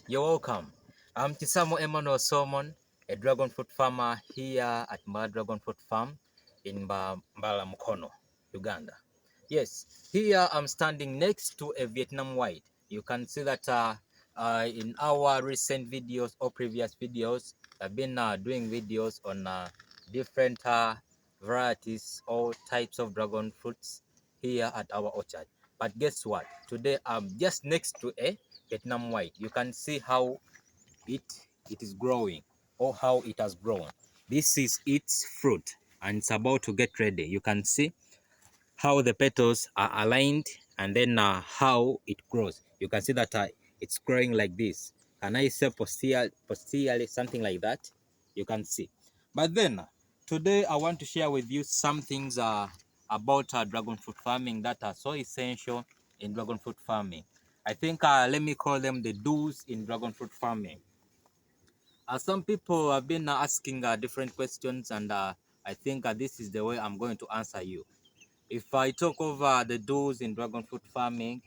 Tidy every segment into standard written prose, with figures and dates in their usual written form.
You're welcome. I'm Tisamo Emmanuel Solomon, a dragon fruit farmer here at my Dragon Fruit Farm in Mbala Mukono, Uganda. Yes, here I'm standing next to a Vietnam white. You can see that in our recent videos or previous videos, I've been doing videos on different varieties or types of dragon fruits here at our orchard. But guess what? Today I'm just next to a Vietnam white. You can see how it is growing or how it has grown. This is its fruit and it's about to get ready. You can see how the petals are aligned and then how it grows. You can see that it's growing like this. Can I say posteriorly something like that? You can see. But then today I want to share with you some things about dragon fruit farming that are so essential in dragon fruit farming. I think let me call them the do's in dragon fruit farming. Some people have been asking different questions, and I think this is the way I'm going to answer you. If I talk over the do's in dragon fruit farming,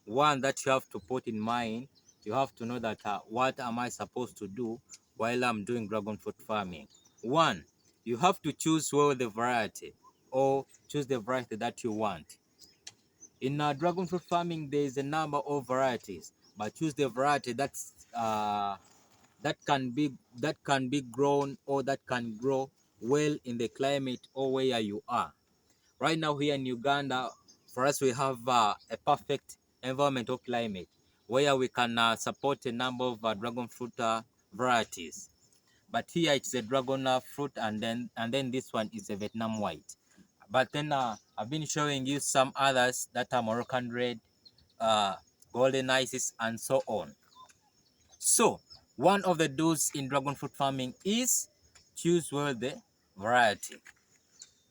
one that you have to put in mind, you have to know that what am I supposed to do while I'm doing dragon fruit farming. One, you have to choose well the variety or choose the variety that you want. In dragon fruit farming, there is a number of varieties, but choose the variety that can be grown or that can grow well in the climate or where you are. Right now here in Uganda, for us we have a perfect environmental climate where we can support a number of dragon fruit varieties. But here it's a dragon fruit, and then this one is a Vietnam white. But then I've been showing you some others that are Moroccan red, uh, golden isis, and so on. So one of the do's in dragon fruit farming is choose well the variety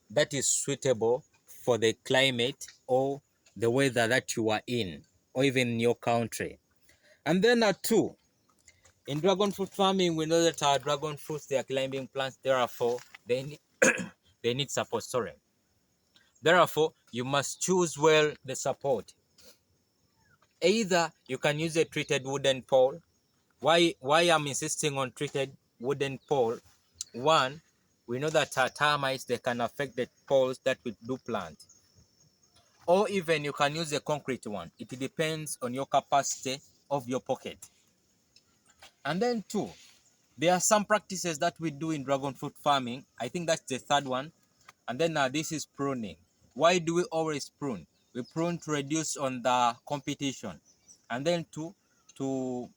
that is suitable for the climate or the weather that you are in, or even in your country. And then two, in dragon fruit farming, we know that our dragon fruits, they are climbing plants, therefore they need, they need support. Sorry. Therefore, you must choose well the support. Either you can use a treated wooden pole. Why I'm insisting on treated wooden pole? One, we know that termites, they can affect the poles that we do plant. Or even you can use a concrete one. It depends on your capacity of your pocket. And then two, there are some practices that we do in dragon fruit farming. I think that's the third one. And then this is pruning. Why do we always prune? We prune to reduce on the competition. And then two, to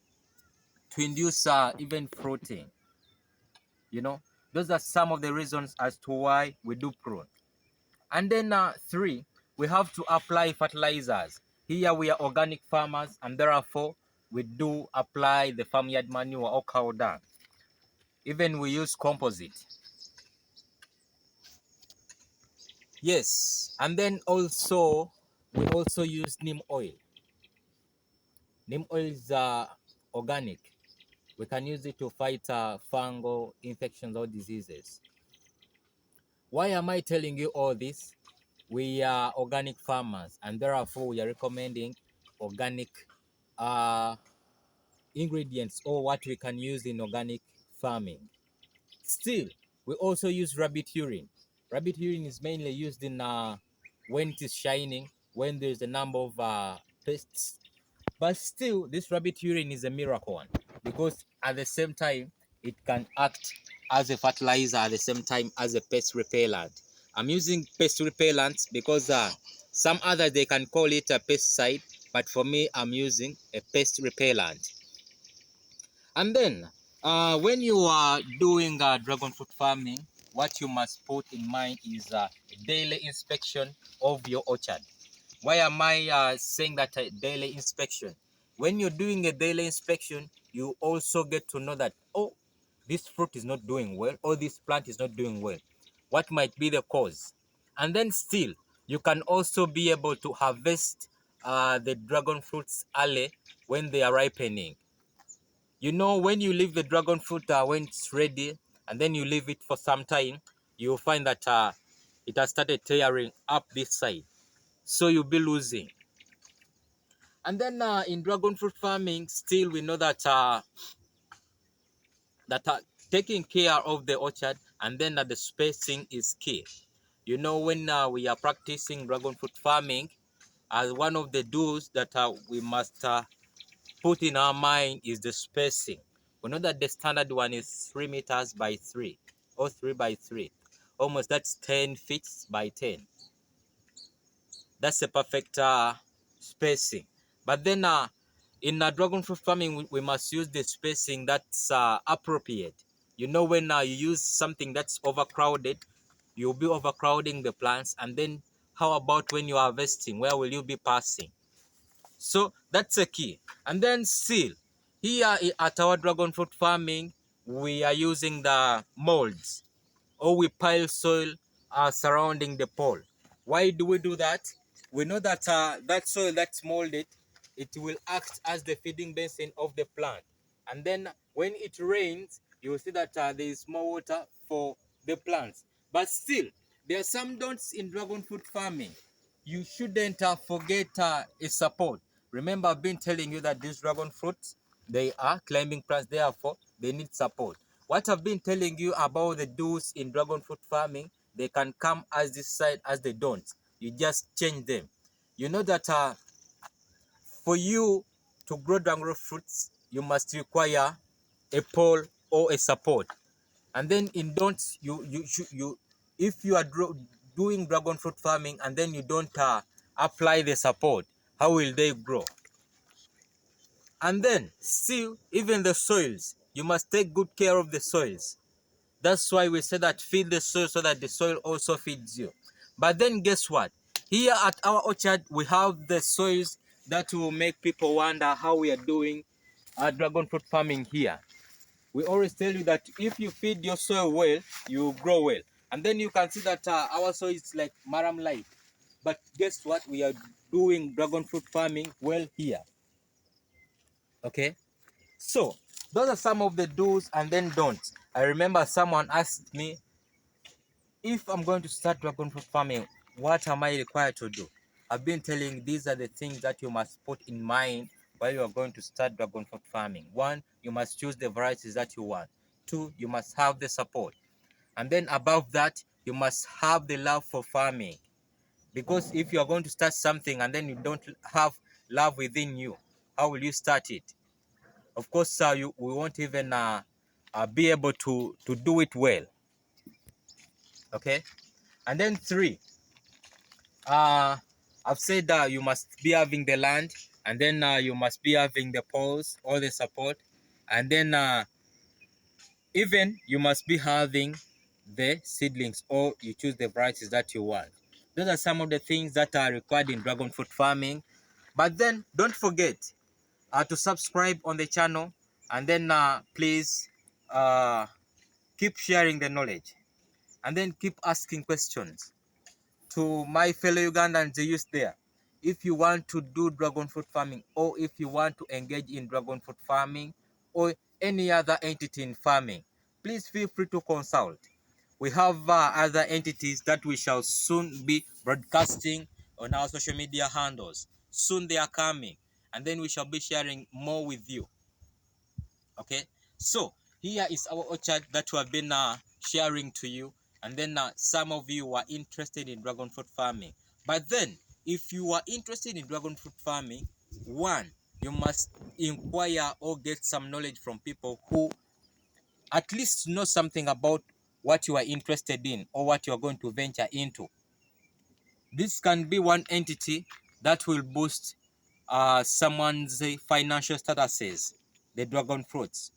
induce even fruiting. You know, those are some of the reasons as to why we do prune. And then three, we have to apply fertilizers. Here we are organic farmers, and therefore we do apply the farmyard manure or cow dung. Even we use composite. Yes, and then also we also use neem oil. Neem oil is organic. We can use it to fight fungal infections or diseases. Why am I telling you all this? We are organic farmers, and therefore we are recommending organic uh, ingredients or what we can use in organic farming. Still, we also use rabbit urine. Rabbit urine is mainly used in when it is shining, when there's a number of pests. But still, this rabbit urine is a miracle one, because at the same time, it can act as a fertilizer at the same time as a pest repellent. I'm using pest repellents because some others, they can call it a pesticide, but for me, I'm using a pest repellent. And then, when you are doing dragon fruit farming, what you must put in mind is a daily inspection of your orchard. Why am I saying that a daily inspection? When you're doing a daily inspection, you also get to know that, oh, this fruit is not doing well, or this plant is not doing well. What might be the cause? And then still, you can also be able to harvest the dragon fruits early when they are ripening. You know, when you leave the dragon fruit when it's ready, and then you leave it for some time, you'll find that it has started tearing up this side. So you'll be losing. And then in dragon fruit farming, still we know that taking care of the orchard and then the spacing is key. You know, when we are practicing dragon fruit farming, as one of the do's that we must put in our mind is the spacing. We know that the standard one is 3 meters by 3 or 3 by 3. Almost that's 10 feet by 10. That's a perfect spacing. But then in dragon fruit farming, we must use the spacing that's appropriate. You know, when you use something that's overcrowded, you'll be overcrowding the plants. And then how about when you are harvesting? Where will you be passing? So that's a key. And then still, here at our dragon fruit farming, we are using the molds, or we pile soil surrounding the pole. Why do we do that? We know that that soil that's molded, it will act as the feeding basin of the plant. And then when it rains, you will see that there is more water for the plants. But still, there are some don'ts in dragon fruit farming. You shouldn't forget a support. Remember, I've been telling you that these dragon fruits, they are climbing plants, therefore they need support. What I've been telling you about the do's in dragon fruit farming, they can come as this side as they don't. You just change them. You know that for you to grow dragon fruits, you must require a pole or a support. And then in don'ts, you if you are doing dragon fruit farming and then you don't apply the support, how will they grow? And then still, even the soils, you must take good care of the soils. That's why we say that feed the soil so that the soil also feeds you. But then guess what? Here at our orchard, we have the soils that will make people wonder how we are doing dragon fruit farming here. We always tell you that if you feed your soil well, you grow well. And then you can see that our soil is like Maram Light. But guess what? We are doing dragon fruit farming well here. Okay? So, those are some of the do's and then don'ts. I remember someone asked me, if I'm going to start dragon fruit farming, what am I required to do? I've been telling these are the things that you must put in mind while you are going to start dragon fruit farming. 1, you must choose the varieties that you want. 2, you must have the support. And then above that, you must have the love for farming. Because if you are going to start something and then you don't have love within you, how will you start it? Of course, we won't even be able to do it well. Okay? And then 3, I've said that you must be having the land, and then you must be having the poles or the support, and then even you must be having the seedlings, or you choose the varieties that you want. Those are some of the things that are required in dragon fruit farming. But then don't forget to subscribe on the channel, and then please keep sharing the knowledge, and then keep asking questions to my fellow Ugandans, the youth there. If you want to do dragon fruit farming, or if you want to engage in dragon fruit farming or any other entity in farming, please feel free to consult. We have other entities that we shall soon be broadcasting on our social media handles. Soon they are coming, and then we shall be sharing more with you. Okay, so here is our orchard that we have been sharing to you, and then some of you are interested in dragon fruit farming. But then if you are interested in dragon fruit farming, 1, you must inquire or get some knowledge from people who at least know something about what you are interested in or what you are going to venture into. This can be one entity that will boost someone's financial statuses, the dragon fruits.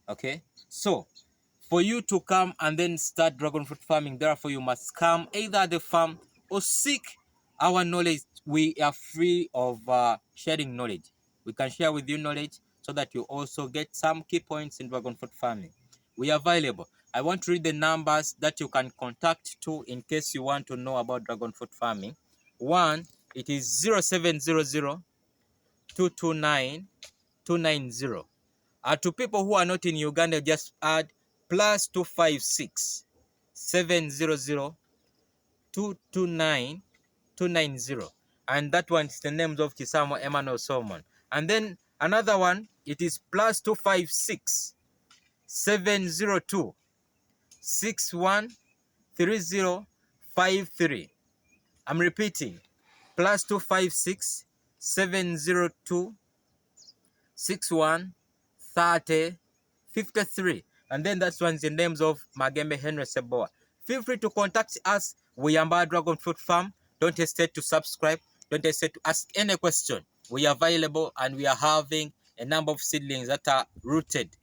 Okay, so for you to come and then start dragon fruit farming, therefore you must come either at the farm or seek our knowledge. We are free of sharing knowledge. We can share with you knowledge so that you also get some key points in dragon fruit farming. We are available. I want to read the numbers that you can contact to in case you want to know about dragon fruit farming. 1, it is 0700 229 290. To people who are not in Uganda, just add +256 700 229 290. and that one is the names of Kisamo Emmanuel Solomon. And then another one, it is +256 702 613053. I'm repeating, +256 702 613053. And then that's one's the names of Magembe Henry Seboa. Feel free to contact us. We are Mbala Dragon Fruit Farm. Don't hesitate to subscribe. Don't hesitate to ask any question. We are available and we are having a number of seedlings that are rooted.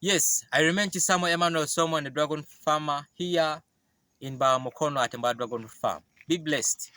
Yes, I remain Kisamo Emmanuel Solomon, the dragon farmer here in Mbala Mukono at Mbala Dragon Fruit Farm. Be blessed.